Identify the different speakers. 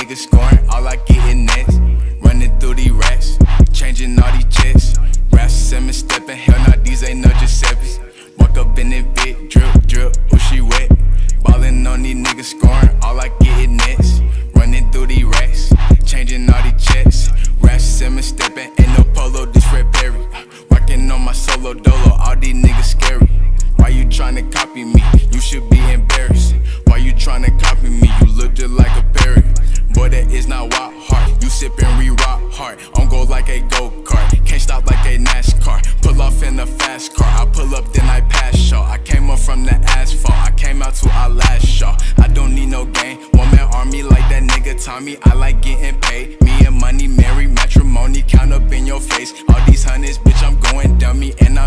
Speaker 1: niggas scoring, all I get is nets. Running through these racks, changing all these checks. Rap Simmons stepping, hell nah, these ain't no Giuseppe's. Walk up in it big, drip, drip, ooh she wet. Ballin' on these niggas scoring, all I get is nets. Running through these racks, changing all these checks. Rap Simmons stepping, ain't no polo, this Fred Perry. Rockin' on my solo dolo, all these niggas scary. Why you tryna copy me? You should be embarrassed. Why you tryna copy me? You look just like a parrot. Boy, that is not wild heart. You sippin' re-rock hard. On go like a go-kart. Can't stop like a NASCAR. Pull off in a fast car. I pull up, then I pass y'all. I came up from the asphalt. I came out to our last show. I don't need no game. One man army like that nigga Tommy. I like getting paid. Me and money, married, matrimony. Count up in your face. All these hundreds, bitch, I'm going dummy. And